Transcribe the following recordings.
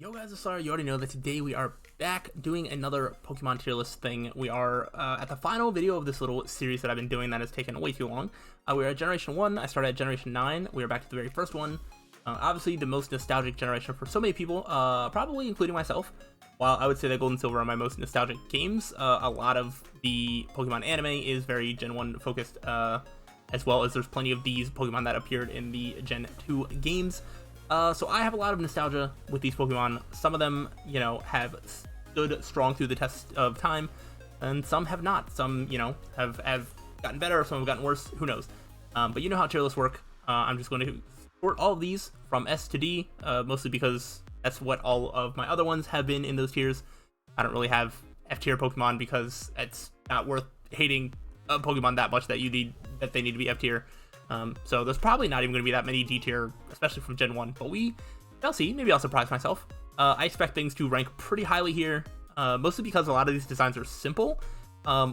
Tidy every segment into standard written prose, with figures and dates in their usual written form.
Yo guys, it's Slyroh. You already know that today we are back doing another Pokemon tier list thing. We are at the final video of this little series that I've been doing that has taken way too long. We are at Generation 1, I started at Generation 9, we are back to the very first one. Obviously the most nostalgic generation for so many people, probably including myself. While I would say that Gold and Silver are my most nostalgic games, a lot of the Pokemon anime is very Gen 1 focused, as well as there's plenty of these Pokemon that appeared in the Gen 2 games. So I have a lot of nostalgia with these Pokemon. Some of them, you know, have stood strong through the test of time, and some have not. Some, you know, have gotten better, some have gotten worse, who knows. But you know how tier lists work. I'm just going to sort all of these from S to D, mostly because that's what all of my other ones have been in those tiers. I don't really have F tier Pokemon because it's not worth hating a Pokemon that much that they need to be F tier. So there's probably not even going to be that many D tier, especially from Gen 1, but we shall see. Maybe I'll surprise myself. I expect things to rank pretty highly here, mostly because a lot of these designs are simple,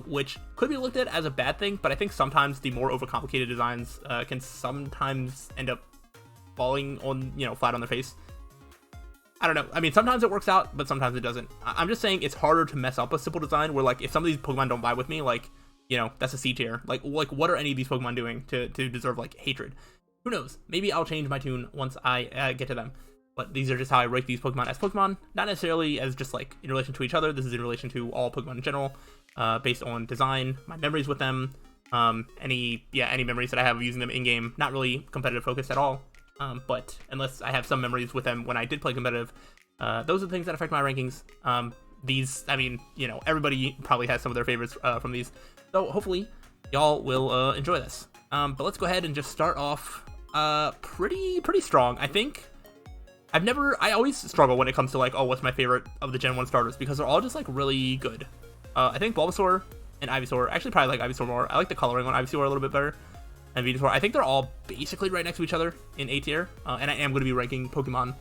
which could be looked at as a bad thing, but I think sometimes the more overcomplicated designs can sometimes end up falling on, you know, flat on their face. I don't know. I mean, sometimes it works out, but sometimes it doesn't. I'm just saying it's harder to mess up a simple design where, like, if some of these Pokemon don't vibe with me, like, you know, that's a C tier. Like what are any of these Pokemon doing to deserve, like, hatred? Who knows? Maybe I'll change my tune once I get to them. But these are just how I rate these Pokemon as Pokemon. Not necessarily as just, like, in relation to each other. This is in relation to all Pokemon in general, based on design, my memories with them, any memories that I have of using them in-game. Not really competitive focused at all. But unless I have some memories with them when I did play competitive, those are the things that affect my rankings. These, I mean, you know, everybody probably has some of their favorites from these. So hopefully y'all will enjoy this. But let's go ahead and just start off pretty strong. I think I always struggle when it comes to, like, oh, what's my favorite of the Gen 1 starters, because they're all just, like, really good. I think Bulbasaur and Ivysaur, actually probably like Ivysaur more. I like the coloring on Ivysaur a little bit better. And Venusaur, I think they're all basically right next to each other in A tier. And I am going to be ranking Pokemon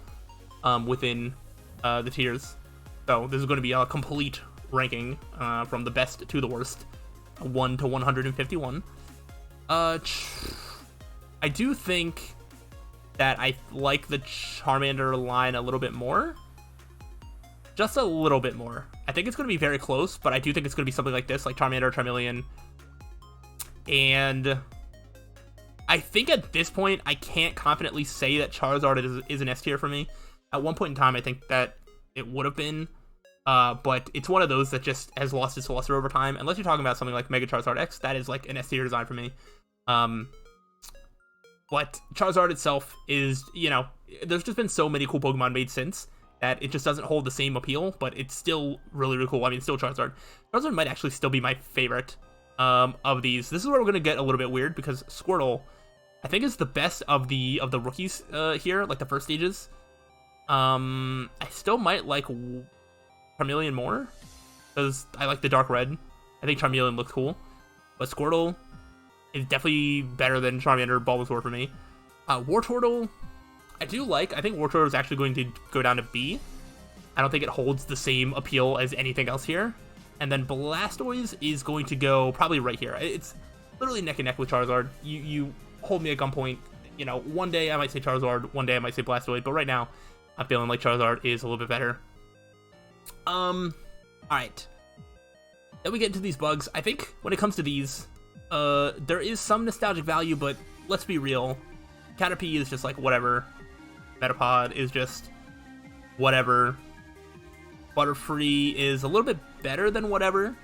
within the tiers. So this is going to be a complete ranking from the best to the worst. 1 to 151. I do think that I like the Charmander line a little bit more. Just a little bit more. I think it's going to be very close, but I do think it's going to be something like this, like Charmander, Charmeleon. And I think at this point, I can't confidently say that Charizard is an S tier for me. At one point in time, I think that it would have been. But it's one of those that just has lost its luster over time. Unless you're talking about something like Mega Charizard X, that is like an S tier design for me. But Charizard itself is, you know, there's just been so many cool Pokemon made since that it just doesn't hold the same appeal, but it's still really, really cool. I mean, still Charizard. Charizard might actually still be my favorite of these. This is where we're gonna get a little bit weird, because Squirtle, I think, is the best of the rookies here, like the first stages. I still might like Charmeleon more, because I like the dark red. I think Charmeleon looks cool, but Squirtle is definitely better than Charmander, Bulbasaur for me. Wartortle, I do like. I think Wartortle is actually going to go down to B. I don't think it holds the same appeal as anything else here. And then Blastoise is going to go probably right here. It's literally neck and neck with Charizard. You hold me at gunpoint. You know, one day I might say Charizard, one day I might say Blastoise, but right now I'm feeling like Charizard is a little bit better. Alright. Then we get into these bugs. I think when it comes to these, there is some nostalgic value, but let's be real. Caterpie is just like whatever. Metapod is just whatever. Butterfree is a little bit better than whatever.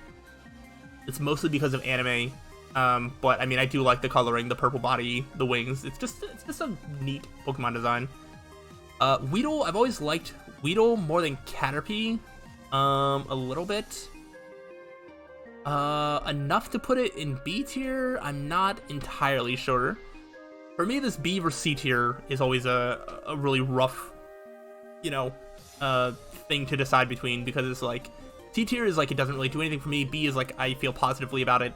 It's mostly because of anime. But I mean, I do like the coloring, the purple body, the wings. It's just a neat Pokemon design. Weedle, I've always liked Weedle more than Caterpie. A little bit. Enough to put it in B tier? I'm not entirely sure. For me, this B versus C tier is always a really rough, you know, thing to decide between, because it's like, C tier is like, it doesn't really do anything for me. B is like, I feel positively about it.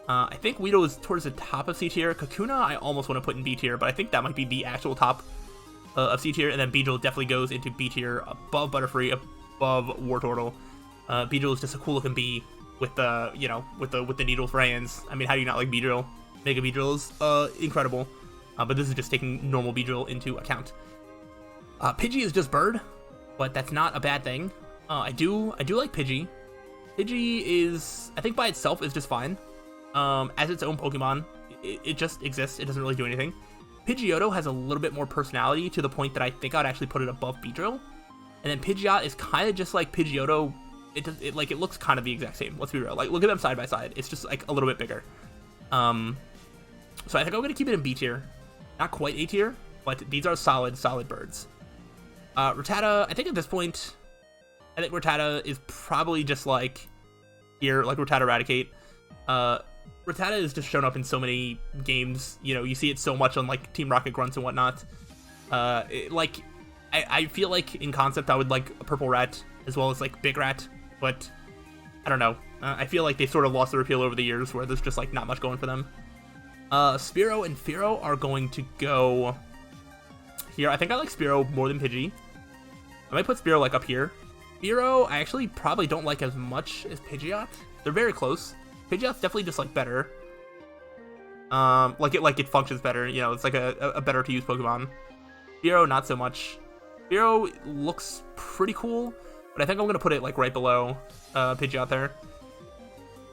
I think Weedle is towards the top of C tier. Kakuna, I almost want to put in B tier, but I think that might be the actual top of C tier. And then Beedrill definitely goes into B tier, above Butterfree, above Wartortle. Beedrill is just a cool looking bee with the, you know, with the needle for hands. I mean, how do you not like Beedrill? Mega Beedrill is incredible. But this is just taking normal Beedrill into account. Pidgey is just bird. but that's not a bad thing. I do like Pidgey. Pidgey is, I think by itself is just fine. As its own Pokemon, it just exists. It doesn't really do anything. Pidgeotto has a little bit more personality to the point that I think I'd actually put it above Beedrill. And then Pidgeot is kind of just like Pidgeotto. It looks kind of the exact same. Let's be real. Like, look at them side by side. It's just like a little bit bigger. So I think I'm gonna keep it in B tier. Not quite A tier, but these are solid birds. Rattata, I think at this point, I think Rattata is probably just like here, like Rattata Eradicate. Rattata is just shown up in so many games. You know, you see it so much on like Team Rocket Grunts and whatnot. I feel like in concept I would like a Purple Rat as well as like Big Rat, but I don't know. I feel like they sort of lost their appeal over the years where there's just like not much going for them. Spearow and Fearow are going to go here. I think I like Spearow more than Pidgey. I might put Spearow like up here. Fearow I actually probably don't like as much as Pidgeot. They're very close. Pidgeot's definitely just like better. It functions better. You know, it's like a better to use Pokemon. Fearow not so much. Fearow looks pretty cool, but I think I'm gonna put it like right below Pidgeot there.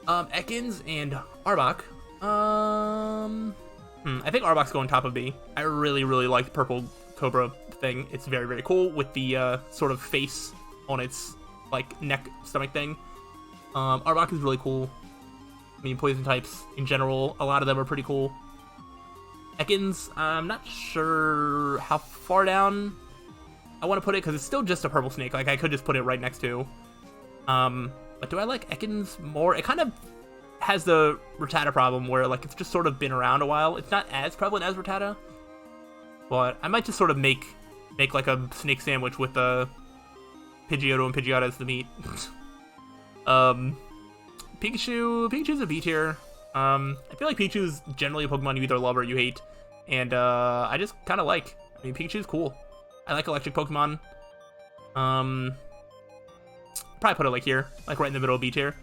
Ekans and Arbok. I think Arbok's going top of B. I really like the purple Cobra thing. It's very cool with the sort of face on its like neck stomach thing. Arbok is really cool. I mean, poison types in general, a lot of them are pretty cool. Ekans, I'm not sure how far down I want to put it because it's still just a purple snake. Like I could just put it right next to. But do I like Ekans more? It kind of has the Rattata problem where like it's just sort of been around a while. It's not as prevalent as Rattata, but I might just sort of make like a snake sandwich with Pidgeotto and Pidgeot as the meat. Pikachu's a B tier. I feel like Pikachu's generally a Pokemon you either love or you hate, and I just kind of like. I mean, Pikachu's cool. I like electric Pokemon. Probably put it like here, like right in the middle of B tier.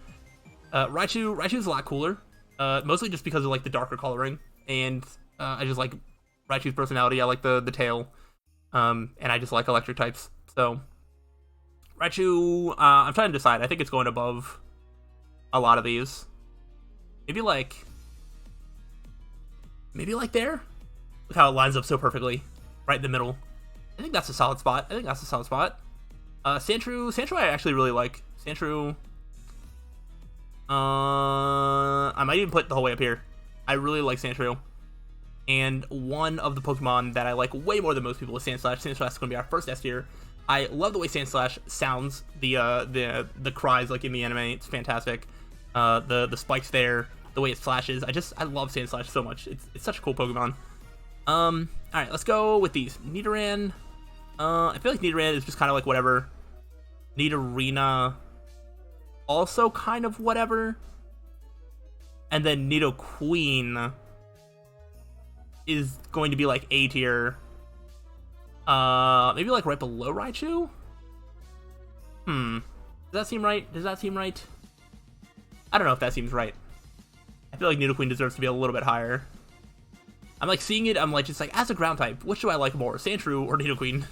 Raichu's a lot cooler, mostly just because of like the darker coloring, and I just like Raichu's personality. I like the tail, and I just like electric types. So Raichu, I'm trying to decide. I think it's going above a lot of these. Maybe like there. Look how it lines up so perfectly, right in the middle. I think that's a solid spot. Sandshrew I actually really like. Sandshrew, I might even put it the whole way up here. I really like Sandshrew. And one of the Pokemon that I like way more than most people is Sandslash. Sandslash is going to be our first S tier. I love the way Sandslash sounds. The cries like in the anime. It's fantastic. The spikes there, the way it slashes. I love Sandslash so much. It's such a cool Pokemon. Alright, let's go with these. Nidoran. I feel like Nidoran is just kind of like whatever. Nidorina, also kind of whatever. And then Nidoqueen is going to be like A tier. Maybe like right below Raichu? Does that seem right? I don't know if that seems right. I feel like Nidoqueen deserves to be a little bit higher. I'm like seeing it, I'm like just like, as a ground type, which do I like more, Sandshrew or Nidoqueen?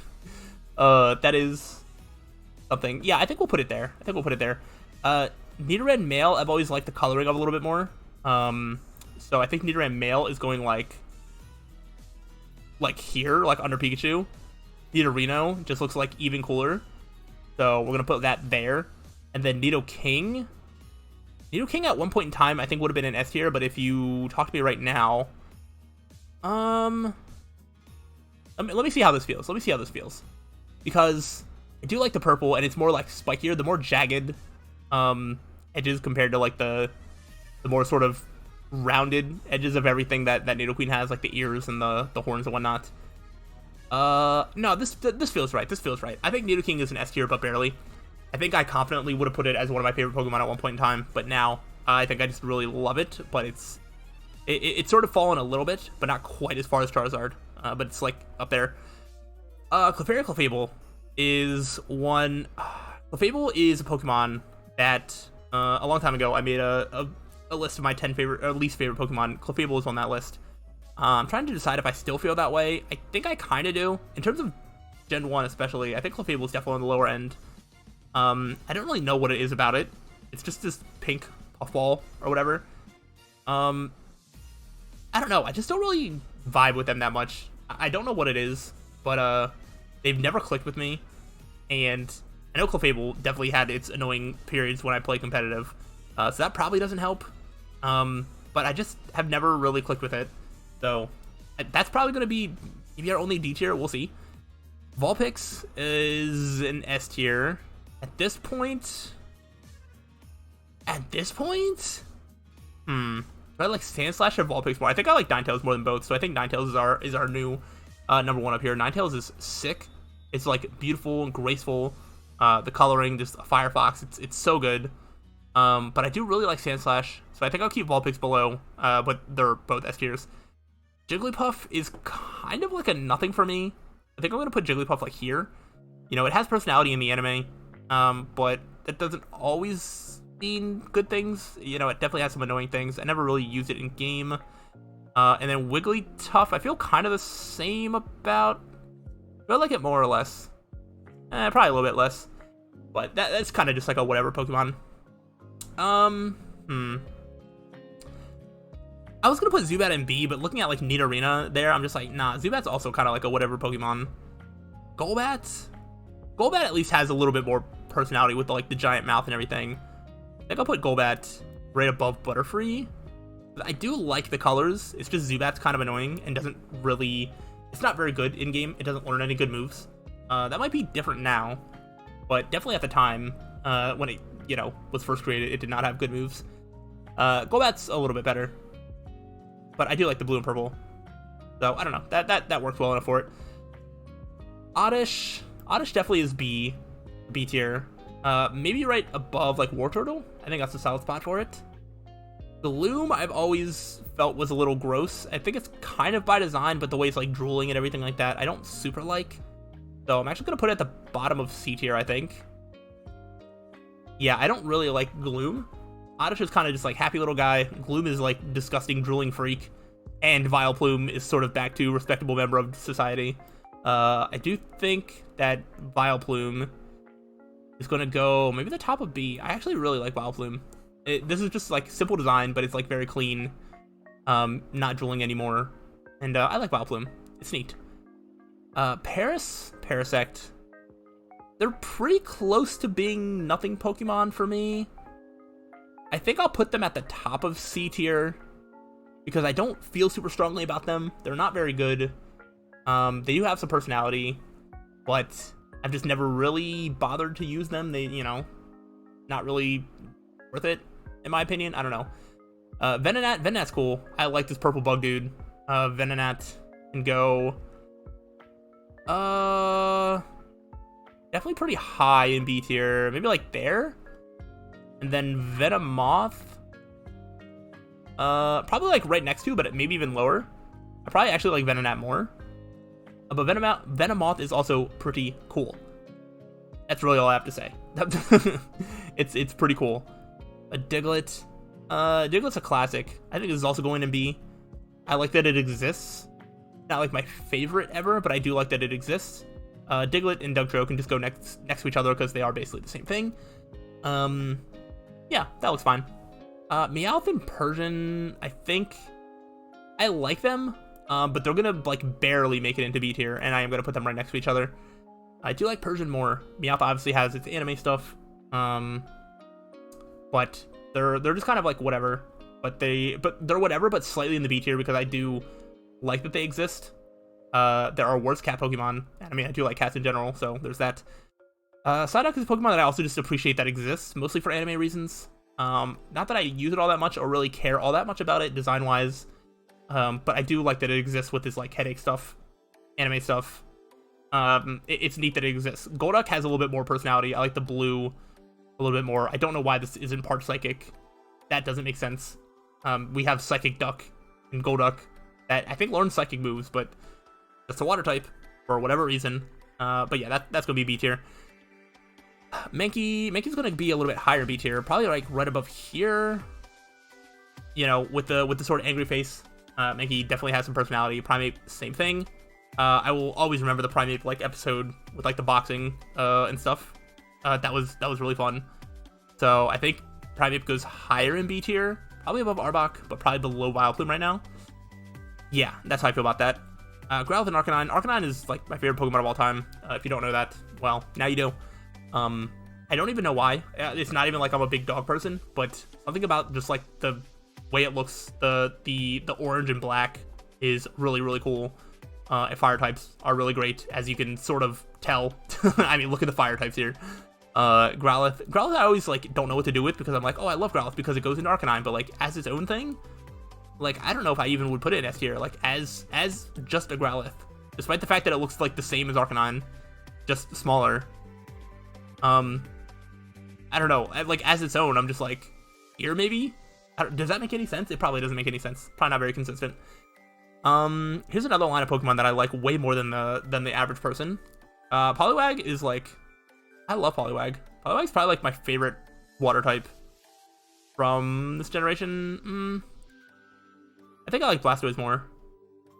That is something. Yeah, I think we'll put it there. Nidoran male, I've always liked the coloring of a little bit more. So I think Nidoran male is going like here, like under Pikachu. Nidorino just looks like even cooler. So we're gonna put that there. And then Nidoking at one point in time I think would have been an S tier, but if you talk to me right now, let me see how this feels. Because I do like the purple, and it's more like spikier, the more jagged edges compared to like the more sort of rounded edges of everything that Nidoqueen has, like the ears and the horns and whatnot. No, this feels right. I think Nidoking is an S tier, but barely. I think I confidently would have put it as one of my favorite Pokemon at one point in time, but now I think I just really love it. But it's sort of fallen a little bit, but not quite as far as Charizard. But it's like up there. Clefable is one. Clefable is a Pokemon that a long time ago I made a list of my 10 favorite or least favorite Pokemon. Clefable is on that list. I'm trying to decide if I still feel that way. I think I kind of do. In terms of Gen 1 especially. I think Clefable is definitely on the lower end. I don't really know what it is about it. It's just this pink puffball or whatever. I don't know. I just don't really vibe with them that much. I don't know what it is, but they've never clicked with me. And I know Clefable definitely had its annoying periods when I play competitive, so that probably doesn't help. But I just have never really clicked with it. So that's probably going to be maybe our only D tier. We'll see. Vulpix is an S tier. At this point? Do I like Sandslash or Vulpix more? I think I like Ninetales more than both, so I think Ninetales is our new number 1 up here. Ninetales is sick. It's like beautiful and graceful. The coloring, just a Firefox, it's so good. But I do really like Sandslash, so I think I'll keep Vulpix below, but they're both S tiers. Jigglypuff is kind of like a nothing for me. I think I'm going to put Jigglypuff like here. You know, it has personality in the anime, but that doesn't always mean good things. You know, it definitely has some annoying things. I never really used it in game. And then Wigglytuff, I feel kind of the same about. I like it more or less. Probably a little bit less. But that's kind of just like a whatever Pokemon. I was gonna put Zubat in B, but looking at like Nidorina there, I'm just like, nah, Zubat's also kind of like a whatever Pokemon. Golbat at least has a little bit more personality with like the giant mouth and everything. I think I'll put Golbat right above Butterfree. I do like the colors. It's just Zubat's kind of annoying and doesn't really. It's not very good in game. It doesn't learn any good moves. That might be different now, but definitely at the time when it was first created, it did not have good moves. Golbat's a little bit better, but I do like the blue and purple. So I don't know. That works well enough for it. Oddish definitely is B tier. Maybe right above like Wartortle. I think that's a solid spot for it. Gloom I've always felt was a little gross. I think it's kind of by design, but the way it's like drooling and everything like that, I don't super like. So I'm actually gonna put it at the bottom of C tier, I think. Yeah, I don't really like Gloom. Oddish is kind of just like happy little guy. Gloom is like disgusting drooling freak. And Vileplume is sort of back to respectable member of society. I do think that Vileplume is going to go maybe the top of B. I actually really like Vileplume. This is just like simple design, but it's like very clean. Not drooling anymore. And I like Vileplume. It's neat. Parasect. They're pretty close to being nothing Pokemon for me. I think I'll put them at the top of C tier because I don't feel super strongly about them. They're not very good. They do have some personality, but I've just never really bothered to use them. They, not really worth it, in my opinion. I don't know. Venonat's cool. I like this purple bug dude. Venonat can go definitely pretty high in B tier. Maybe like there. And then Venomoth, probably like right next to, but maybe even lower. I probably actually like Venonat more. But Venomoth is also pretty cool. That's really all I have to say. It's pretty cool. A Diglett. Diglett's a classic. I think this is also going to be. I like that it exists. Not like my favorite ever, but I do like that it exists. Diglett and Dugtrio can just go next to each other because they are basically the same thing. Yeah, that looks fine. Meowth and Persian, I think I like them, but they're gonna like barely make it into B tier, and I am gonna put them right next to each other. I do like Persian more. Meowth obviously has its anime stuff, but they're just kind of like whatever. But they're whatever, but slightly in the B tier because I do like that they exist. There are worse cat Pokemon, and I mean I do like cats in general, so there's that. Psyduck is a Pokemon that I also just appreciate that exists, mostly for anime reasons. Not that I use it all that much or really care all that much about it design-wise, but I do like that it exists with this like headache stuff, anime stuff. It's neat that it exists. Golduck has a little bit more personality. I like the blue a little bit more. I don't know why this isn't part Psychic. That doesn't make sense. We have Psychic Duck and Golduck that I think learns Psychic moves, but that's a water type for whatever reason. But yeah, that's gonna be B tier. Mankey's gonna be a little bit higher B tier, probably like right above here. With the sort of angry face. Mankey definitely has some personality. Primate, same thing. I will always remember the Primeape like episode with like the boxing and stuff. That was really fun. So I think Primeape goes higher in B tier, probably above Arbok, but probably below Vileplume right now. Yeah, that's how I feel about that. Growlithe and Arcanine. Arcanine is like my favorite Pokemon of all time. If you don't know that, well, now you do. I don't even know why. It's not even like I'm a big dog person, but something about just like the way it looks, the orange and black is really cool. And fire types are really great, as you can sort of tell. I mean, look at the fire types here. Growlithe I always like don't know what to do with, because I'm like, oh, I love Growlithe because it goes into Arcanine, but like as its own thing, like I don't know if I even would put it in S tier, like as just a Growlithe, despite the fact that it looks like the same as Arcanine, just smaller. I don't know, like as its own, I'm just like, here maybe? Does that make any sense? It probably doesn't make any sense. Probably not very consistent. Here's another line of Pokemon that I like way more than the average person. Poliwag is like, I love Poliwag. Poliwag's probably like my favorite water type from this generation. I think I like Blastoise more,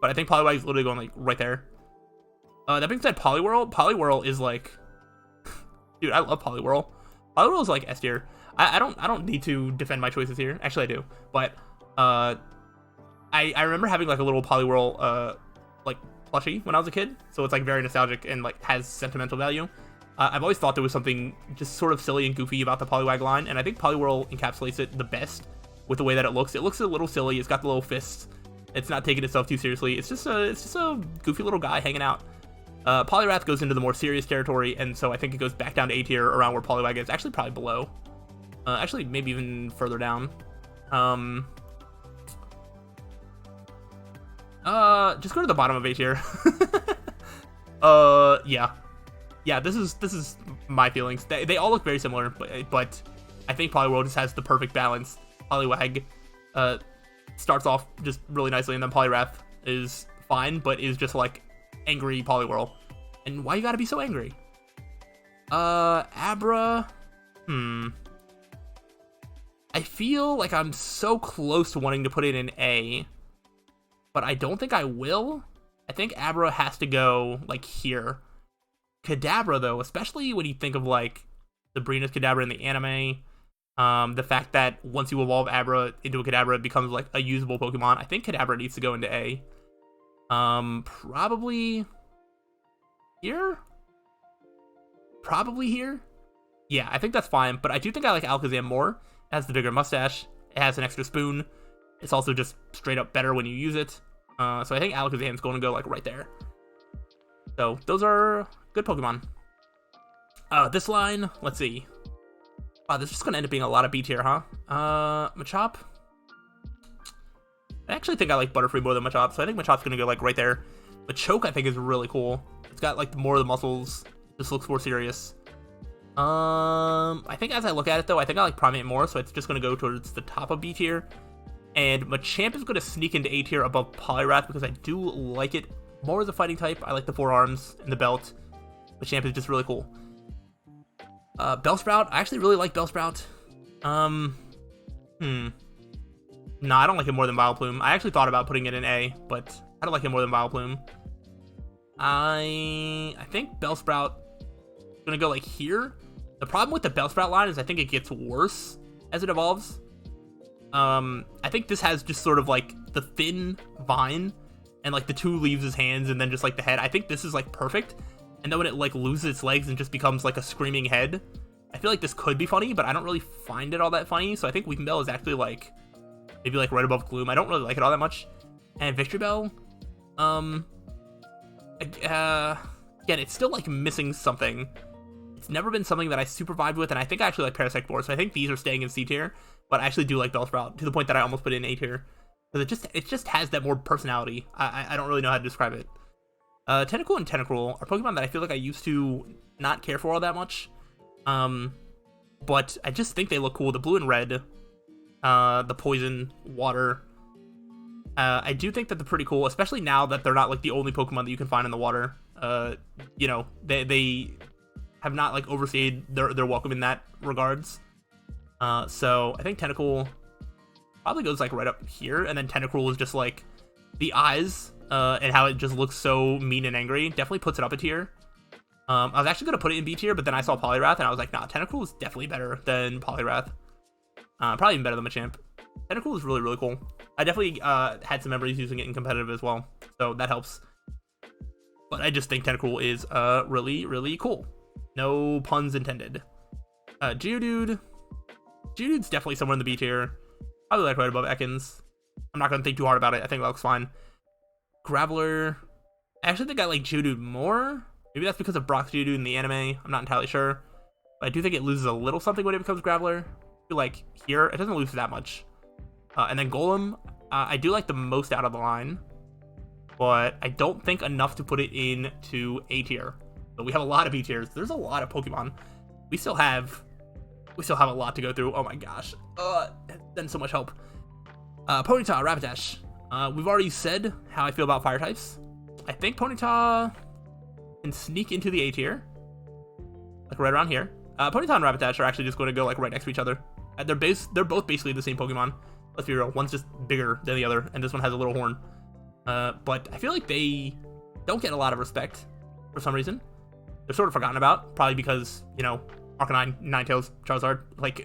but I think Poliwag is literally going like right there. That being said, Poliwhirl is like, dude, I love Poliwhirl. Poliwhirl is like S tier. I don't need to defend my choices here. Actually, I do, but I remember having like a little Poliwhirl like plushie when I was a kid, so it's like very nostalgic and like has sentimental value. I've always thought there was something just sort of silly and goofy about the Poliwag line, and I think Poliwhirl encapsulates it the best with the way that it looks. It looks a little silly. It's got the little fists. It's not taking itself too seriously. It's just a goofy little guy hanging out. Poliwrath goes into the more serious territory, and so I think it goes back down to A tier around where Poliwag is. Actually, probably below. Actually, maybe even further down. Just go to the bottom of A tier. Yeah. This is my feelings. They all look very similar, but I think Poliwhirl just has the perfect balance. Poliwag starts off just really nicely, and then Poliwrath is fine, but is just like angry Poliwhirl. And why you gotta be so angry? Abra. I feel like I'm so close to wanting to put it in A, but I don't think I will. I think Abra has to go like here. Kadabra though, especially when you think of like Sabrina's Kadabra in the anime, the fact that once you evolve Abra into a Kadabra, it becomes like a usable Pokemon. I think Kadabra needs to go into A. Probably here? Probably here? Yeah, I think that's fine, but I do think I like Alakazam more. It has the bigger mustache, it has an extra spoon, it's also just straight up better when you use it. So I think Alakazam's going to go like right there. So those are good Pokemon. This line, let's see. Wow, this is just going to end up being a lot of B tier, huh? Machop. I actually think I like Butterfree more than Machop, so I think Machop's going to go like right there. Machoke I think is really cool. It's got like more of the muscles. Just looks more serious. I think as I look at it though, I think I like Primeape more, so it's just going to go towards the top of B tier. And Machamp is going to sneak into A tier above Poliwrath because I do like it more as a fighting type. I like the forearms and the belt. Machamp is just really cool. Bellsprout, I actually really like Bellsprout. No, I don't like it more than Vileplume. I actually thought about putting it in A, but I don't like it more than Vileplume. I think Bellsprout is going to go like here. The problem with the Bellsprout line is I think it gets worse as it evolves. I think this has just sort of like the thin vine and like the two leaves his hands and then just like the head. I think this is like perfect. And then when it like loses its legs and just becomes like a screaming head, I feel like this could be funny, but I don't really find it all that funny. So I think Weepinbell is actually like maybe like right above Gloom. I don't really like it all that much. And Victreebel, again, it's still like missing something. It's never been something that I super vibed with, and I think I actually like Parasect more, so I think these are staying in C tier, but I actually do like Bellsprout, to the point that I almost put it in A tier, because it just has that more personality. I don't really know how to describe it. Tentacool and Tentacruel are Pokemon that I feel like I used to not care for all that much, but I just think they look cool. The blue and red, the poison, water, I do think that they're pretty cool, especially now that they're not like the only Pokemon that you can find in the water. You know, they have not like overstayed their welcome in that regards. So I think Tentacool probably goes like right up here, and then Tentacruel is just like the eyes and how it just looks so mean and angry. Definitely puts it up a tier. I was actually gonna put it in B tier, but then I saw Poliwrath and I was like, nah, Tentacool is definitely better than Poliwrath. Probably even better than Machamp. Tentacool is really, really cool. I definitely had some memories using it in competitive as well, so that helps. But I just think Tentacool is really, really cool. No puns intended. Geodude. Geodude's definitely somewhere in the B tier. Probably like right above Ekans. I'm not gonna think too hard about it. I think that looks fine. Graveler. I actually think I like Geodude more. Maybe that's because of Brock's Geodude in the anime. I'm not entirely sure. But I do think it loses a little something when it becomes Graveler. I feel like here, it doesn't lose that much. And then Golem, I do like the most out of the line. But I don't think enough to put it into A tier. So we have a lot of B tiers. There's a lot of Pokemon. We still have a lot to go through. Oh my gosh. It's been so much help. Ponyta, Rapidash. We've already said how I feel about fire types. I think Ponyta can sneak into the A tier. Like right around here. Ponyta and Rapidash are actually just going to go like right next to each other. They're both basically the same Pokemon. Let's be real. One's just bigger than the other, and this one has a little horn. But I feel like they don't get a lot of respect for some reason. They're sort of forgotten about, probably because, you know, Arcanine, Ninetales, Charizard, like,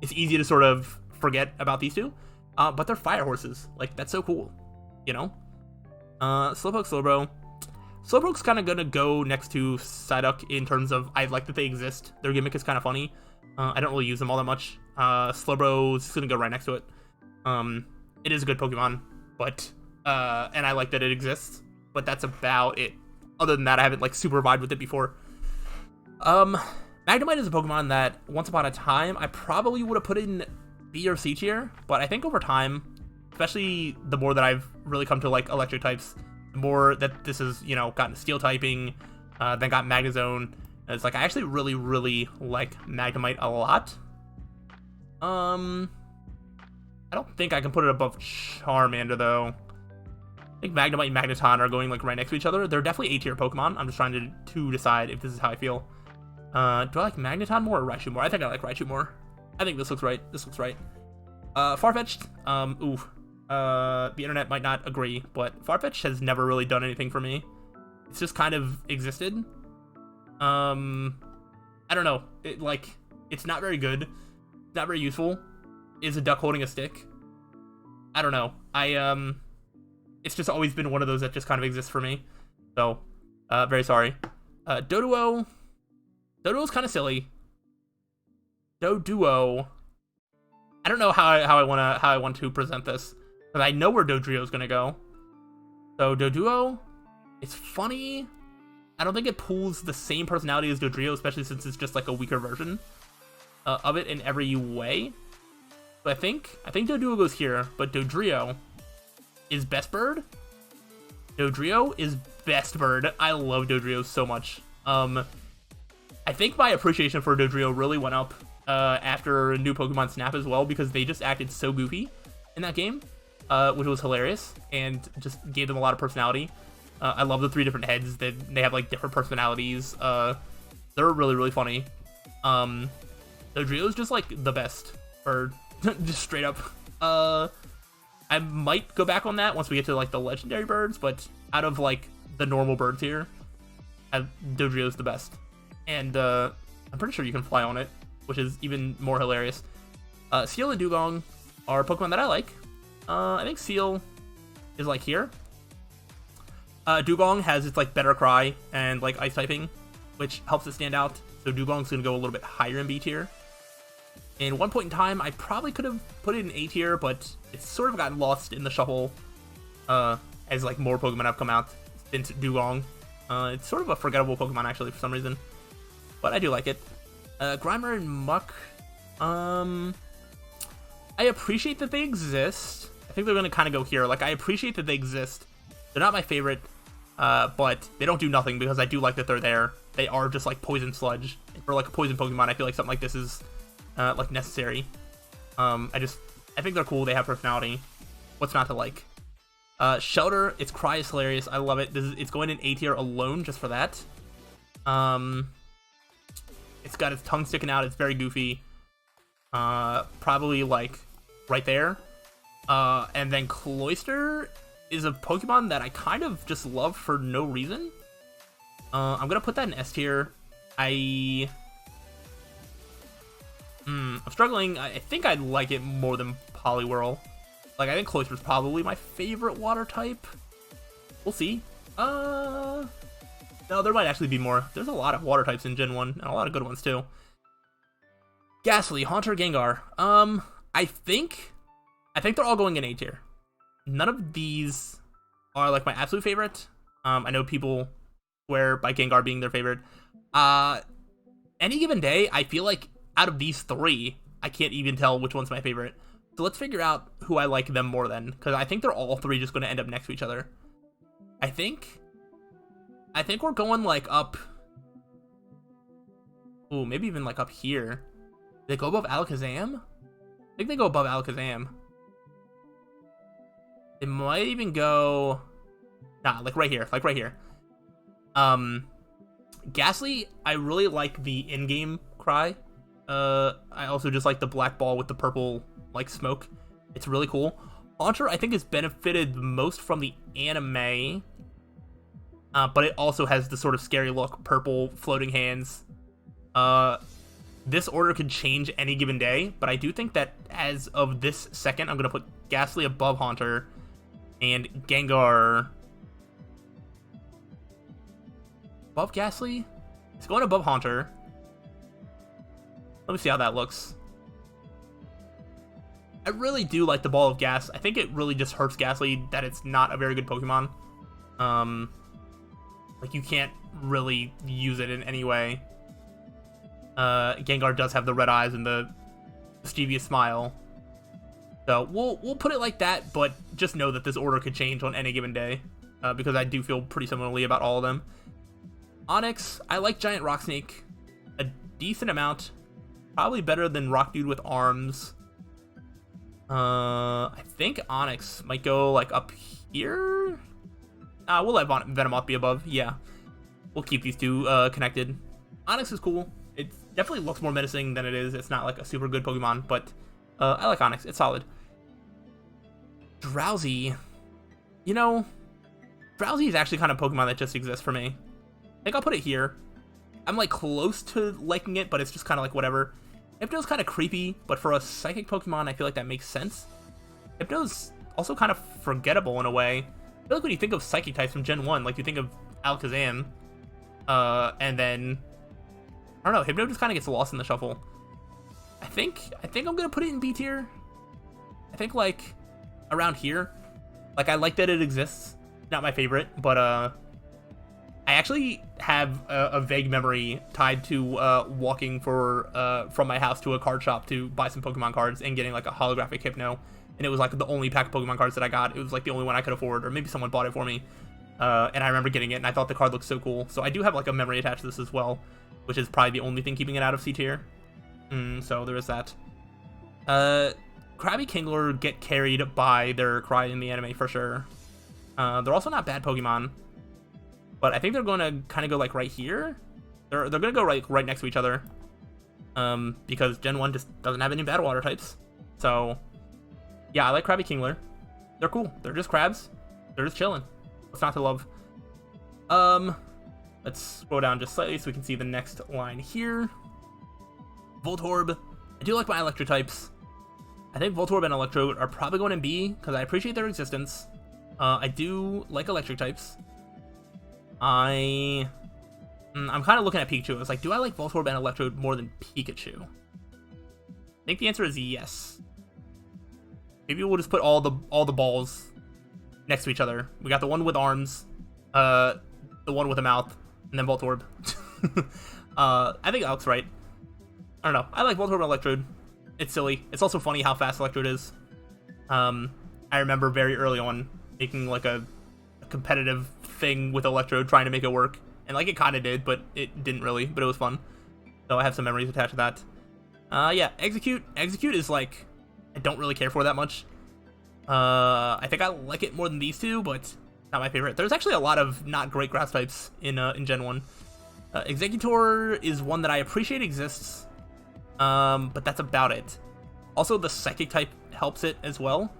it's easy to sort of forget about these two. But they're fire horses. Like, that's so cool, you know? Slowpoke, Slowbro. Slowpoke's kind of gonna go next to Psyduck in terms of, I like that they exist. Their gimmick is kind of funny. I don't really use them all that much. Slowbro's gonna go right next to it. It is a good Pokemon, but, and I like that it exists, but that's about it. Other than that, I haven't, like, super vibed with it before. Magnemite is a Pokemon that, once upon a time, I probably would have put in B or C tier, but I think over time, especially the more that I've really come to like electric types, the more that this has, you know, gotten steel typing, then got Magnezone. It's like I actually really, really like Magnemite a lot. I don't think I can put it above Charmander though. I think Magnemite and Magneton are going like right next to each other. They're definitely A tier Pokemon. I'm just trying to decide if this is how I feel. Do I like Magneton more or Raichu more? I think I like Raichu more. I think this looks right. This looks right. Farfetch'd. The internet might not agree, but Farfetch'd has never really done anything for me. It's just kind of existed. I don't know. It's not very good. It's not very useful. Is a duck holding a stick? I don't know. It's just always been one of those that just kind of exists for me. So, very sorry. Doduo. Doduo's kind of silly. Doduo. I don't know how I want to present this, but I know where Dodrio's gonna go. So Doduo, it's funny. I don't think it pulls the same personality as Dodrio, especially since it's just like a weaker version of it in every way. But I think Doduo goes here, but Dodrio is best bird. Dodrio is best bird. I love Dodrio so much. I think my appreciation for Dodrio really went up after New Pokemon Snap as well, because they just acted so goofy in that game, which was hilarious and just gave them a lot of personality. I love the 3 different heads that they have, like different personalities. They're really, really funny. Dodrio is just like the best bird, just straight up. I might go back on that once we get to like the legendary birds, but out of like the normal birds here, Dodrio's the best. And I'm pretty sure you can fly on it, which is even more hilarious. Seal and Dugong are Pokemon that I like. I think Seal is like here. Dugong has its like better cry and like ice typing, which helps it stand out. So Dugong's gonna go a little bit higher in B tier. In one point in time, I probably could have put it in A tier, but it's sort of gotten lost in the shuffle as like more Pokemon have come out since Dugong. It's sort of a forgettable Pokemon actually for some reason, but I do like it. Grimer and Muck. I appreciate that they exist. I think they're gonna kind of go here. Like, I appreciate that they exist. They're not my favorite, but they don't do nothing because I do like that they're there. They are just like Poison Sludge. For like a poison Pokemon, I feel like something like this is like necessary. I think they're cool. They have personality. What's not to like? Shelter, its cry is hilarious. I love it. It's going in A tier alone just for that. It's got its tongue sticking out. It's very goofy. Probably like right there. And then Cloyster is a Pokemon that I kind of just love for no reason. I'm gonna put that in S tier. I'm struggling. I think I like it more than Poliwhirl. Like, I think Cloyster's probably my favorite water type. We'll see. No, there might actually be more. There's a lot of water types in Gen 1, and a lot of good ones, too. Ghastly, Haunter, Gengar. I think they're all going in A tier. None of these are, like, my absolute favorite. I know people swear by Gengar being their favorite. Any given day, I feel like out of these three, I can't even tell which one's my favorite. So let's figure out who I like them more then, because I think they're all three just going to end up next to each other. I think we're going, like, up... Ooh, maybe even, like, up here. They go above Alakazam? I think they go above Alakazam. They might even go... Nah, like right here. Like right here. Ghastly, I really like the in-game cry. I also just like the black ball with the purple, like, smoke. It's really cool. Haunter, I think, has benefited most from the anime. But it also has the sort of scary look. Purple, floating hands. This order could change any given day, but I do think that as of this second, I'm going to put Ghastly above Haunter and Gengar above Ghastly. It's going above Haunter. Let me see how that looks. I really do like the Ball of Gas. I think it really just hurts Ghastly that it's not a very good Pokemon. Like, you can't really use it in any way. Gengar does have the red eyes and the mischievous smile. So we'll put it like that, but just know that this order could change on any given day, because I do feel pretty similarly about all of them. Onix, I like Giant Rock Snake a decent amount. Probably better than Rock Dude with arms. I think Onix might go, like, up here? We'll let Venomoth be above. Yeah. We'll keep these two connected. Onix is cool. It definitely looks more menacing than it is. It's not, like, a super good Pokemon, but I like Onix. It's solid. Drowsy. You know, Drowsy is actually kind of Pokemon that just exists for me. I think I'll put it here. I'm, like, close to liking it, but it's just kind of like whatever. Hypno's kind of creepy, but for a psychic Pokemon, I feel like that makes sense. Hypno's also kind of forgettable in a way. I feel like when you think of psychic types from Gen 1, like, you think of Alakazam, and then, I don't know, Hypno just kind of gets lost in the shuffle. I think I'm gonna put it in B tier. I think, like, around here. Like, I like that it exists. Not my favorite, but, I actually have a vague memory tied to walking from my house to a card shop to buy some Pokemon cards and getting, like, a holographic Hypno. And it was, like, the only pack of Pokemon cards that I got. It was, like, the only one I could afford, or maybe someone bought it for me. And I remember getting it, and I thought the card looked so cool. So I do have, like, a memory attached to this as well, which is probably the only thing keeping it out of C tier. So there is that. Krabby Kingler get carried by their cry in the anime for sure. They're also not bad Pokemon. But I think they're going to kind of go, like, right here. They're going to go right next to each other. Because Gen 1 just doesn't have any bad water types. So, yeah, I like Krabby Kingler. They're cool. They're just crabs. They're just chilling. What's not to love? Let's scroll down just slightly so we can see the next line here. Voltorb. I do like my electric types. I think Voltorb and Electrode are probably going in B, because I appreciate their existence. I do like electric types. I'm kind of looking at Pikachu. I was like, do I like Voltorb and Electrode more than Pikachu? I think the answer is yes. Maybe we'll just put all the balls next to each other. We got the one with arms, the one with a mouth, and then Voltorb. I think that looks right. I don't know. I like Voltorb and Electrode. It's silly. It's also funny how fast Electrode is. I remember very early on making, like, a competitive thing with Electrode, trying to make it work, and, like, it kind of did, but it didn't really, but it was fun. So I have some memories attached to that. Yeah, Execute is, like, I don't really care for that much. I think I like it more than these two, but not my favorite. There's actually a lot of not great grass types in Gen 1. Executor is one that I appreciate exists, but that's about it. Also, the psychic type helps it as well.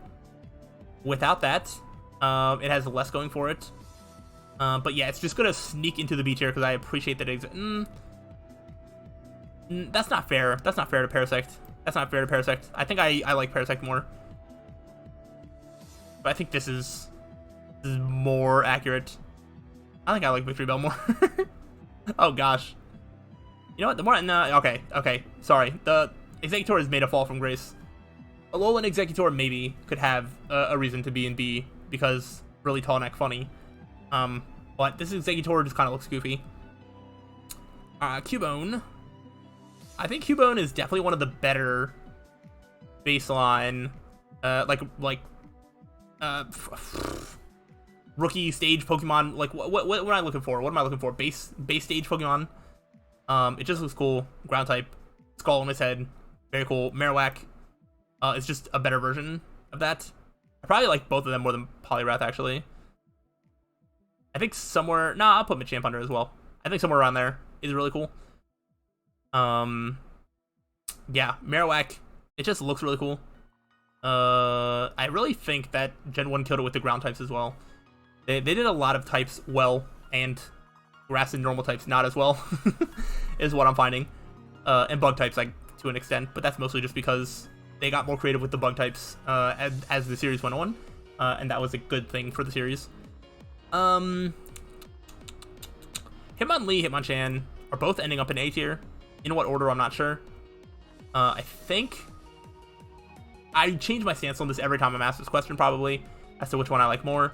Without that, It has less going for it. But yeah, it's just gonna sneak into the B tier because I appreciate that it that's not fair. That's not fair to Parasect. That's not fair to Parasect. I think I like Parasect more. But I think this is more accurate. I think I like Victory Bell more. Oh gosh. You know what? The more okay. Sorry. The Executor is made a fall from grace. Alolan Executor maybe could have a reason to be in B because really tall neck funny. But this Executor just kind of looks goofy. Cubone. I think Cubone is definitely one of the better baseline, rookie stage Pokemon. Like what am I looking for? What am I looking for? Base stage Pokemon. It just looks cool. Ground type, skull on his head, very cool. Marowak, is just a better version of that. I probably like both of them more than Poliwrath actually. I think somewhere. Nah, I'll put Machamp under as well. I think somewhere around there is really cool. Yeah, Marowak, it just looks really cool. I really think that Gen 1 killed it with the ground types as well. They did a lot of types well, and grass and normal types not as well, is what I'm finding. And bug types, like, to an extent, but that's mostly just because they got more creative with the bug types as the series went on, and that was a good thing for the series. Hitmonlee, Hitmonchan are both ending up in A tier. In what order, I'm not sure. I think I change my stance on this every time I'm asked this question, probably, as to which one I like more.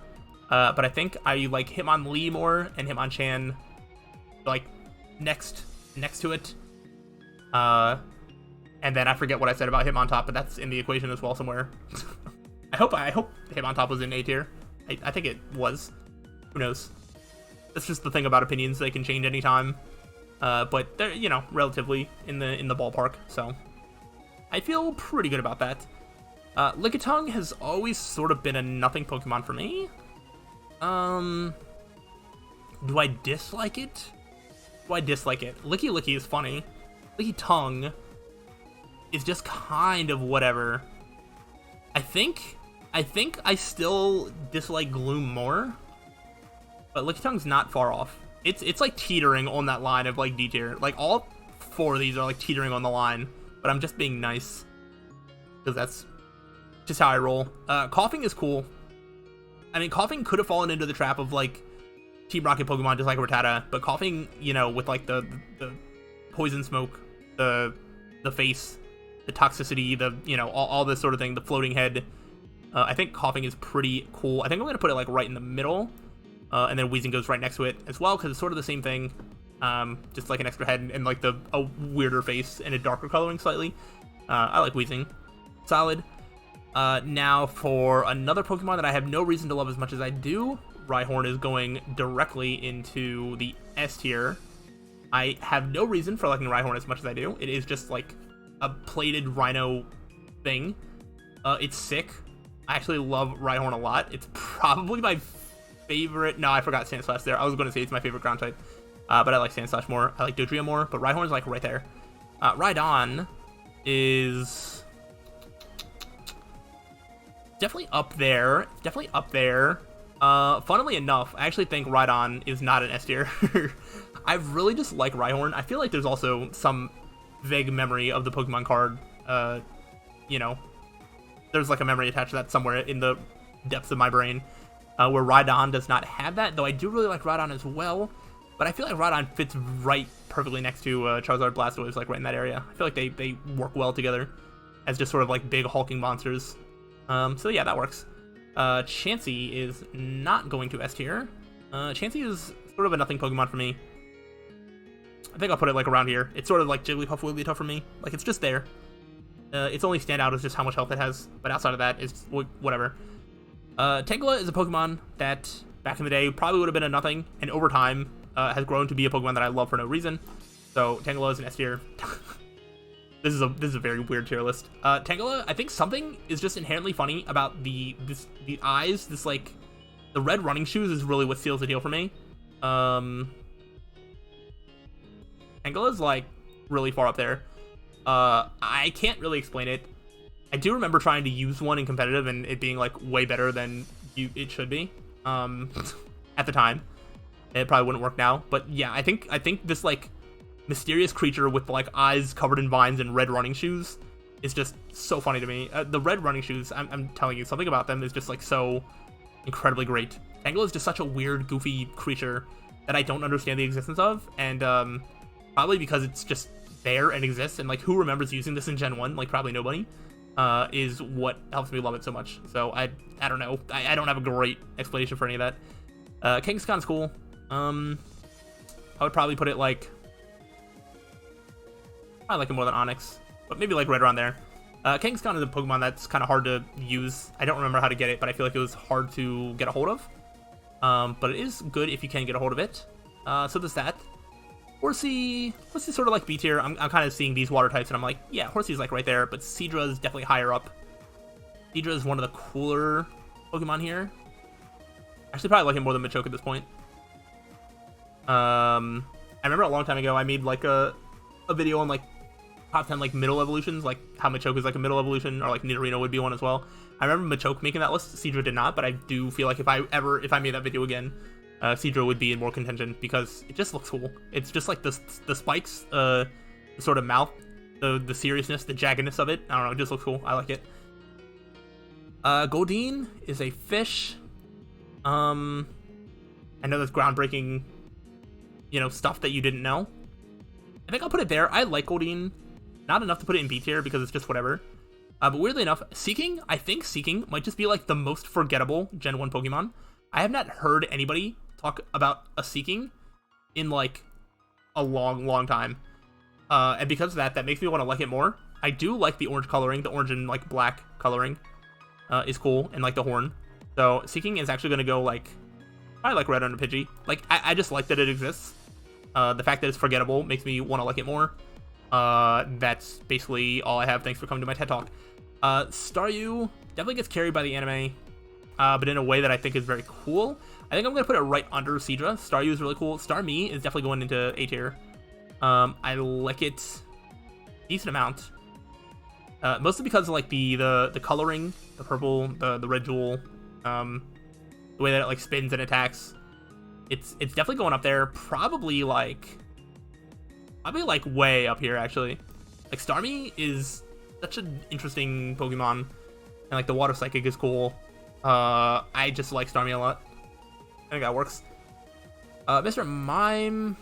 But I think I like Hitmonlee more, and Hitmonchan, like, next to it. And then I forget what I said about Hitmontop, but that's in the equation as well somewhere. I hope Hitmontop was in A tier. I think it was. Who knows? That's just the thing about opinions; they can change anytime. But they're, you know, relatively in the ballpark, so I feel pretty good about that. Lickitung has always sort of been a nothing Pokemon for me. Do I dislike it? Licky Licky is funny. Lickitung is just kind of whatever. I think I still dislike Gloom more, but Lickitung's not far off. It's like teetering on that line of like D tier. Like all four of these are like teetering on the line, but I'm just being nice because that's just how I roll. Coughing is cool. I mean, Coughing could have fallen into the trap of like Team Rocket Pokemon just like Rattata, but Coughing, you know, with like the poison smoke, the face, the toxicity, the, you know, all this sort of thing, the floating head. I think Coughing is pretty cool. I think I'm gonna put it like right in the middle. And then Weezing goes right next to it as well, because it's sort of the same thing, just like an extra head and like a weirder face and a darker coloring slightly. I like Weezing. Solid. Now for another Pokemon that I have no reason to love as much as I do, Rhyhorn is going directly into the S tier. I have no reason for liking Rhyhorn as much as I do. It is just like a plated rhino thing. It's sick. I actually love Rhyhorn a lot. It's probably my favorite. No, I forgot Sandslash there. I was going to say it's my favorite ground type, but I like Sandslash more. I like Dodrio more, but Rhyhorn's like right there. Rhydon is definitely up there. Funnily enough, I actually think Rhydon is not an S tier. I really just like Rhyhorn. I feel like there's also some vague memory of the Pokemon card. You know, there's like a memory attached to that somewhere in the depths of my brain. Where Rhydon does not have that, though I do really like Rhydon as well. But I feel like Rhydon fits right perfectly next to Charizard, Blastoise, like right in that area. I feel like they work well together as just sort of like big hulking monsters. So yeah, that works. Chansey is not going to S tier. Chansey is sort of a nothing Pokemon for me. I think I'll put it like around here. It's sort of like Jigglypuff, Wigglytuff for me. Like it's just there. Its only standout is just how much health it has, but outside of that, it's whatever. Tangela is a Pokemon that back in the day probably would have been a nothing, and over time has grown to be a Pokemon that I love for no reason. So Tangela is an S tier. This is a very weird tier list. Tangela, I think something is just inherently funny about the eyes. This like the red running shoes is really what seals the deal for me. Tangela is like really far up there. I can't really explain it. I do remember trying to use one in competitive and it being like way better than it should be. At the time, it probably wouldn't work now. But yeah, I think this like mysterious creature with like eyes covered in vines and red running shoes is just so funny to me. The red running shoes, I'm telling you, something about them is just like so incredibly great. Tangle is just such a weird, goofy creature that I don't understand the existence of, and probably because it's just there and exists, and like who remembers using this in Gen 1? Like probably nobody. Is what helps me love it so much. So I don't know. I don't have a great explanation for any of that. Kangaskhan's cool. I would probably put it like, I like it more than Onyx, but maybe like right around there. Kangaskhan is a Pokemon that's kind of hard to use. I don't remember how to get it, but I feel like it was hard to get a hold of. But it is good if you can get a hold of it. So there's that. Horsey sort of like B tier. I'm kind of seeing these water types and I'm like, yeah, Horsey's like right there, but Seadra is definitely higher up. Seadra is one of the cooler Pokemon here. Actually, probably like it more than Machoke at this point. I remember a long time ago I made like a video on like top 10 like middle evolutions, like how Machoke is like a middle evolution, or like Nidorino would be one as well. I remember Machoke making that list. Seadra did not, but I do feel like if I made that video again, Seadra would be in more contention because it just looks cool. It's just like the spikes, the sort of mouth, the seriousness, the jaggedness of it. I don't know, it just looks cool. I like it. Goldeen is a fish. I know that's groundbreaking, you know, stuff that you didn't know. I think I'll put it there. I like Goldeen. Not enough to put it in B tier because it's just whatever. But weirdly enough, I think Seeking might just be like the most forgettable Gen 1 Pokemon. I have not heard anybody talk about a Seeking in like a long time. And because of that makes me want to like it more. I do like the orange coloring, the orange and like black coloring is cool, and like the horn. So Seeking is actually going to go like, probably like right under Pidgey. Like, I just like that it exists. The fact that it's forgettable makes me want to like it more. That's basically all I have. Thanks for coming to my TED Talk. Staryu definitely gets carried by the anime, but in a way that I think is very cool. I think I'm going to put it right under Seadra. Staryu is really cool. Starmie is definitely going into A tier. I like it decent amount. Mostly because of like the coloring, the purple, the red jewel, the way that it like spins and attacks. It's definitely going up there. Probably like way up here actually. Like Starmie is such an interesting Pokemon, and like the water psychic is cool. I just like Starmie a lot. I think that works. Mr. Mime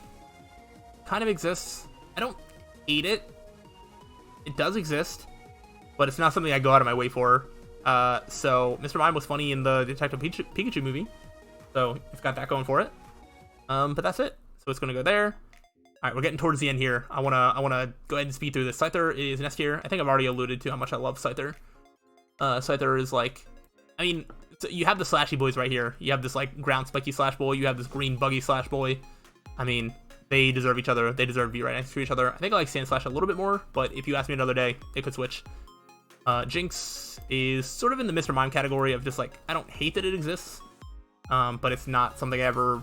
kind of exists. I don't hate it. It does exist, but it's not something I go out of my way for. So Mr. Mime was funny in the Detective Pikachu movie, so it's got that going for it. But that's it. So it's gonna go there. All right, we're getting towards the end here. I wanna go ahead and speed through this. Scyther is an S tier. I think I've already alluded to how much I love Scyther. Scyther is like, I mean, so you have the Slashy Boys right here. You have this like ground spiky Slash Boy. You have this green buggy Slash Boy. I mean, they deserve each other. They deserve to be right next to each other. I think I like Sand Slash a little bit more, but if you ask me another day, they could switch. Jinx is sort of in the Mr. Mime category of just like, I don't hate that it exists, but it's not something I ever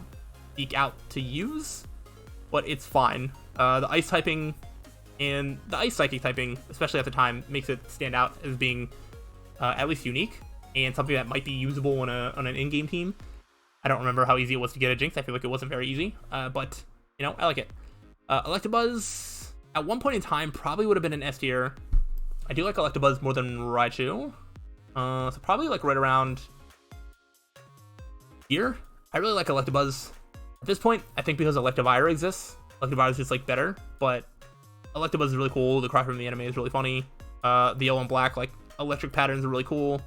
seek out to use, but it's fine. The ice typing and the ice psychic typing, especially at the time, makes it stand out as being at least unique and something that might be usable on an in-game team. I don't remember how easy it was to get a Jinx. I feel like it wasn't very easy, but you know, I like it. Electabuzz at one point in time probably would have been an S tier. I do like Electabuzz more than Raichu, so probably like right around here. I really like Electabuzz. At this point, I think because Electivire exists, Electivire is just like better, but Electabuzz is really cool. The cry from the anime is really funny. The yellow and black like electric patterns are really cool.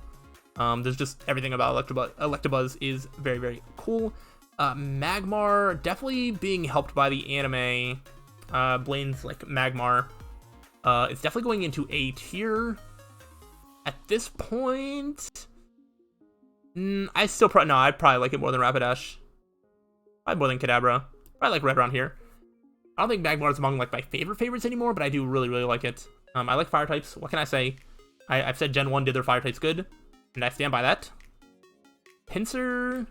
There's just everything about Electabuzz is very, very cool. Magmar definitely being helped by the anime. Blaine's like Magmar. It's definitely going into A tier at this point. I'd probably like it more than Rapidash. Probably more than Kadabra. Probably like right around here. I don't think Magmar is among like my favorites anymore, but I do really, really like it. I like fire types. What can I say? I've said Gen 1 did their fire types good, and I stand by that. Pinsir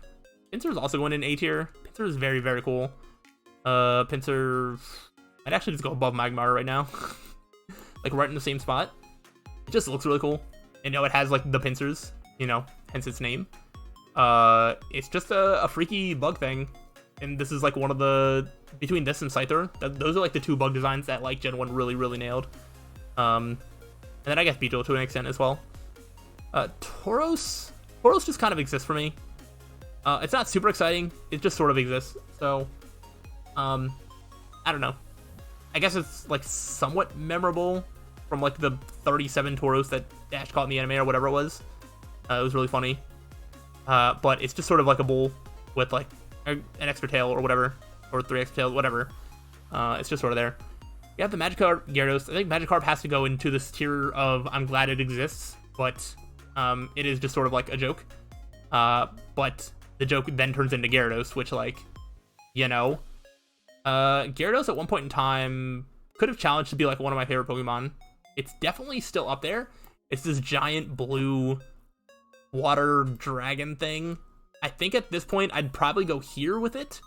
is also going in A tier. Pinsir is very, very cool. Pinsir, I'd actually just go above Magmar right now. Like right in the same spot. It just looks really cool. And you know, it has like the pincers, you know, hence its name. It's just a freaky bug thing. And this is like one of the, between this and Scyther, those are like the two bug designs that like Gen 1 really nailed. And then I guess Beetle to an extent as well. Tauros just kind of exists for me. It's not super exciting, it just sort of exists. So, I don't know. I guess it's like somewhat memorable from like the 37 Tauros that Dash caught in the anime or whatever it was. It was really funny. But it's just sort of like a bull with like an extra tail or whatever, or 3 extra tails, whatever. It's just sort of there. You have the Magikarp Gyarados. I think Magikarp has to go into this tier of I'm glad it exists, but it is just sort of like a joke. But the joke then turns into Gyarados, which, like, you know, Gyarados at one point in time could have challenged to be like one of my favorite Pokemon. It's definitely still up there. It's this giant blue water dragon thing. I think at this point I'd probably go here with it.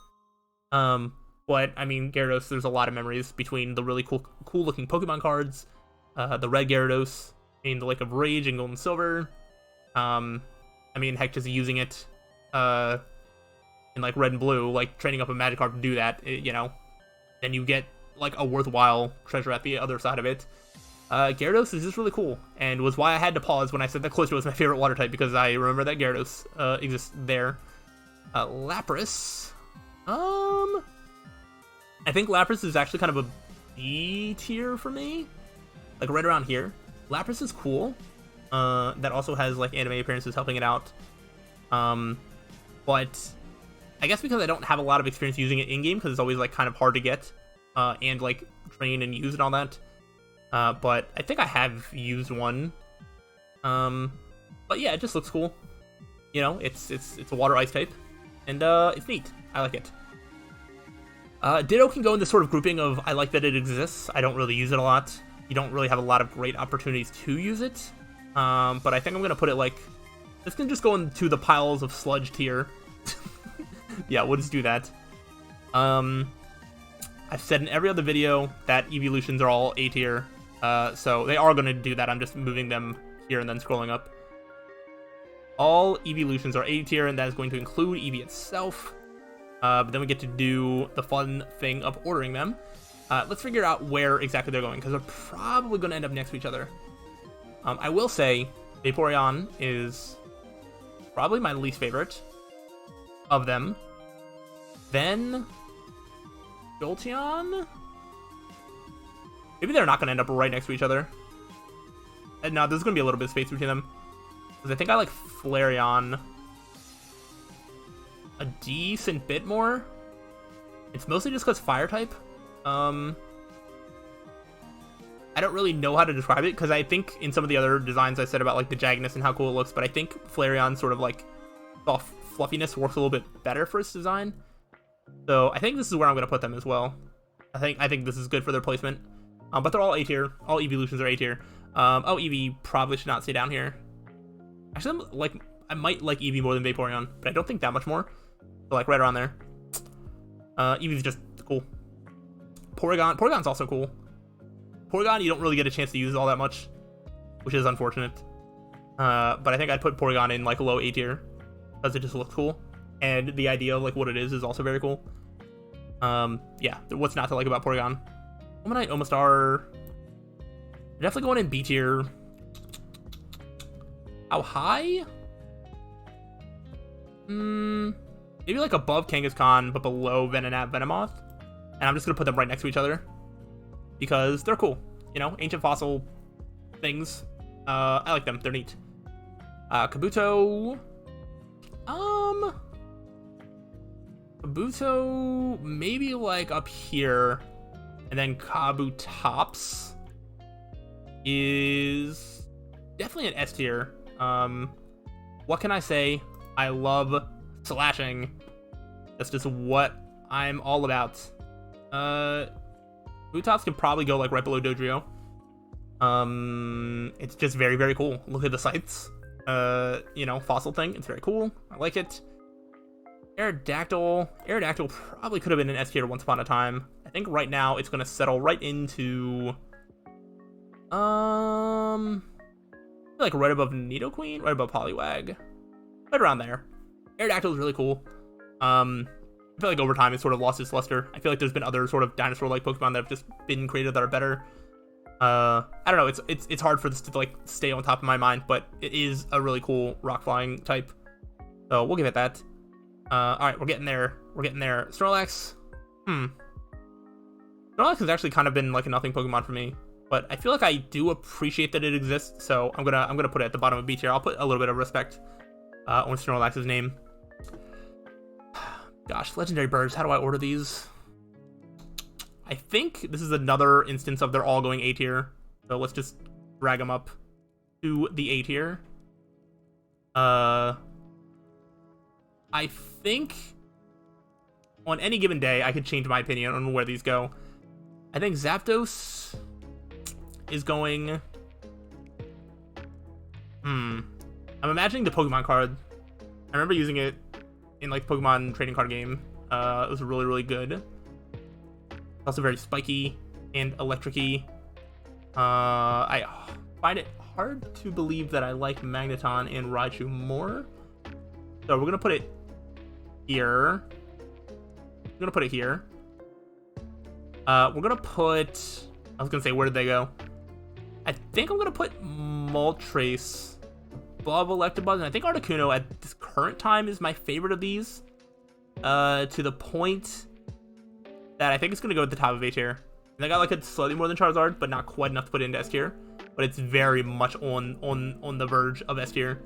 But I mean, Gyarados, there's a lot of memories between the really cool looking Pokemon cards, the red Gyarados in the Lake of Rage and Gold and Silver. I mean, heck, just using it in like red and blue, like training up a Magikarp to do that, you know, then you get like a worthwhile treasure at the other side of it. Gyarados is just really cool, and was why I had to pause when I said that Cloyster was my favorite water type, because I remember that Gyarados exists there. Lapras. I think Lapras is actually kind of a B tier for me, like right around here. Lapras is cool. That also has like anime appearances helping it out. But I guess because I don't have a lot of experience using it in game, because it's always like kind of hard to get, and like train and use and all that. But I think I have used one. But yeah, it just looks cool. You know, it's a water ice type, and it's neat. I like it. Ditto can go in this sort of grouping of I like that it exists. I don't really use it a lot. You don't really have a lot of great opportunities to use it. But I think I'm gonna put it like, this can just go into the piles of sludge tier. Yeah, we'll just do that. I've said in every other video that evolutions are all A tier. So they are gonna do that. I'm just moving them here and then scrolling up. All evolutions are A tier, and that is going to include Eevee itself. But then we get to do the fun thing of ordering them. Let's figure out where exactly they're going, because they're probably going to end up next to each other. I will say Vaporeon is probably my least favorite of them. Then Jolteon. Maybe they're not going to end up right next to each other. And no, there's going to be a little bit of space between them, because I think I like Flareon a decent bit more. It's mostly just because fire type. I don't really know how to describe it, because I think in some of the other designs I said about like the jaggedness and how cool it looks, but I think Flareon's sort of like soft fluffiness works a little bit better for its design. So I think this is where I'm going to put them as well. I think this is good for their placement. But they're all A tier. All evolutions are A tier. Oh, Eevee probably should not stay down here. Actually, I might like Eevee more than Vaporeon, but I don't think that much more. So like right around there. Eevee's just cool. Porygon's also cool. Porygon, you don't really get a chance to use all that much, which is unfortunate. But I think I'd put Porygon in like low A tier, because it just looks cool, and the idea of like what it is also very cool. Yeah, what's not to like about Porygon? Omanite, Omastar, definitely going in B tier. How high? Maybe like above Kangaskhan, but below Venonat, Venomoth. And I'm just gonna put them right next to each other, because they're cool. You know, ancient fossil things. I like them. They're neat. Kabuto. Kabuto maybe like up here, and then Kabutops is definitely an S tier. What can I say? I love slashing. That's just what I'm all about. Kabutops can probably go like right below Dodrio. It's just very, very cool. Look at the sights. You know, fossil thing. It's very cool. I like it. Aerodactyl probably could have been an S tier once upon a time. I think right now it's gonna settle right into like right above Nidoqueen, right above Poliwag, right around there. Aerodactyl is really cool. I feel like over time it's sort of lost its luster. I feel like there's been other sort of dinosaur-like Pokemon that have just been created that are better. I don't know. It's hard for this to like stay on top of my mind, but it is a really cool rock flying type. So we'll give it that. All right, we're getting there. We're getting there. Snorlax. Snorlax has actually kind of been like a nothing Pokemon for me, but I feel like I do appreciate that it exists. So I'm gonna put it at the bottom of B tier. I'll put a little bit of respect on Snorlax's name. Gosh, legendary birds. How do I order these? I think this is another instance of they're all going A tier. So let's just drag them up to the A tier. I think on any given day, I could change my opinion on where these go. I think Zapdos is going... I'm imagining the Pokemon card. I remember using it in like Pokemon trading card game. It was really, really good. Also very spiky and electric-y. I find it hard to believe that I like Magneton and Raichu more. So we're gonna put it here. I'm gonna put it here. We're gonna put... I was gonna say, where did they go? I think I'm gonna put Moltres above Electabuzz, and I think Articuno at this current time is my favorite of these. To the point that I think it's gonna go at the top of A tier. I think I like it slightly more than Charizard, but not quite enough to put it into S tier. But it's very much on the verge of S tier.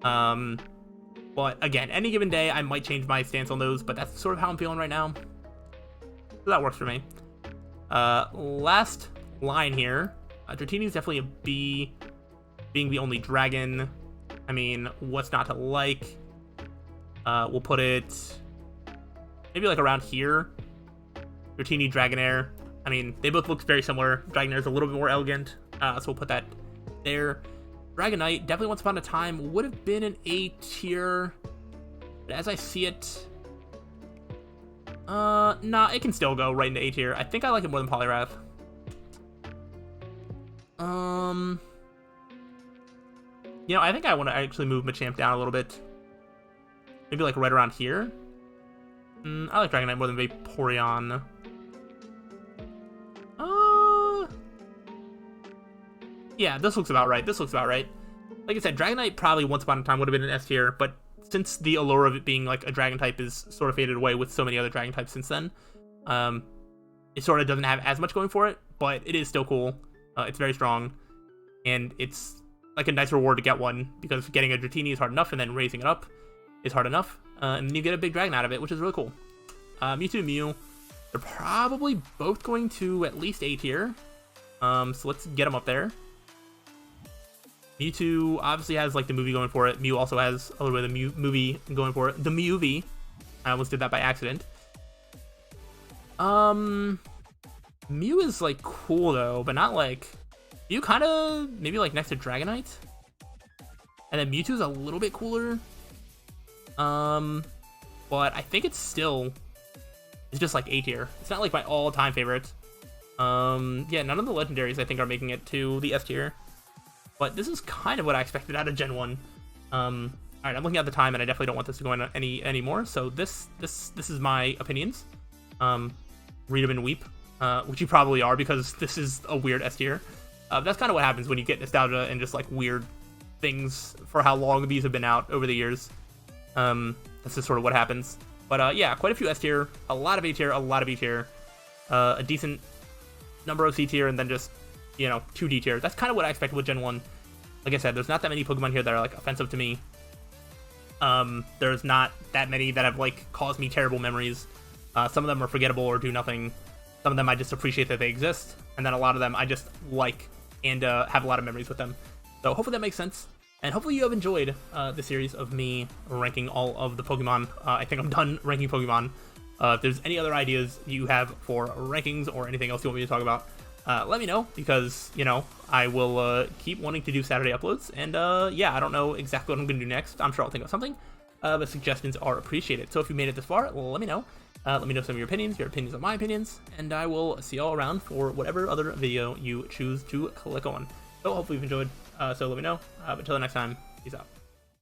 But again, any given day, I might change my stance on those, but that's sort of how I'm feeling right now. So that works for me. Last line here. Dratini is definitely a B, being the only dragon. I mean, what's not to like? We'll put it maybe like around here. Dratini, Dragonair. I mean, they both look very similar. Dragonair is a little bit more elegant, so we'll put that there. Dragonite, definitely once upon a time, would have been an A tier. But as I see it... nah, it can still go right into A tier. I think I like it more than Poliwrath. You know, I think I want to actually move Machamp down a little bit. Maybe like right around here. I like Dragonite more than Vaporeon. Yeah, this looks about right. This looks about right. Like I said, Dragonite probably once upon a time would have been an S tier, but since the allure of it being like a dragon type is sort of faded away with so many other dragon types since then, it sort of doesn't have as much going for it, but it is still cool. It's very strong, and it's like a nice reward to get one, because getting a Dratini is hard enough, and then raising it up is hard enough, and then you get a big dragon out of it, which is really cool. Mewtwo and Mew, they're probably both going to at least A tier, so let's get them up there. Mewtwo obviously has like the movie going for it. Mew also has a little bit of the movie going for it. The Mewvie. I almost did that by accident. Mew is like cool though, but not like... Mew kind of maybe like next to Dragonite. And then Mewtwo's a little bit cooler. But I think it's still... It's just like A tier. It's not like my all-time favorite. Yeah, none of the legendaries I think are making it to the S tier. But this is kind of what I expected out of Gen 1. Alright, I'm looking at the time, and I definitely don't want this to go in any more. So this is my opinions. Read them and weep, which you probably are, because this is a weird S tier. That's kind of what happens when you get nostalgia and just like weird things for how long these have been out over the years. That's just sort of what happens. But yeah, quite a few S tier, a lot of A tier, a lot of B tier, a decent number of C tier, and then just, you know, 2 D tier. That's kind of what I expected with Gen 1. Like I said, there's not that many Pokemon here that are like offensive to me. There's not that many that have like caused me terrible memories. Some of them are forgettable or do nothing. Some of them I just appreciate that they exist, and then a lot of them I just like and have a lot of memories with them. So hopefully that makes sense, and hopefully you have enjoyed the series of me ranking all of the Pokemon. I think I'm done ranking Pokemon. If there's any other ideas you have for rankings or anything else you want me to talk about, let me know, because, you know, I will keep wanting to do Saturday uploads, and yeah, I don't know exactly what I'm going to do next. I'm sure I'll think of something, but suggestions are appreciated. So if you made it this far, let me know. Let me know some of your opinions of my opinions, and I will see y'all around for whatever other video you choose to click on. So hopefully you've enjoyed, so let me know. But until the next time, peace out.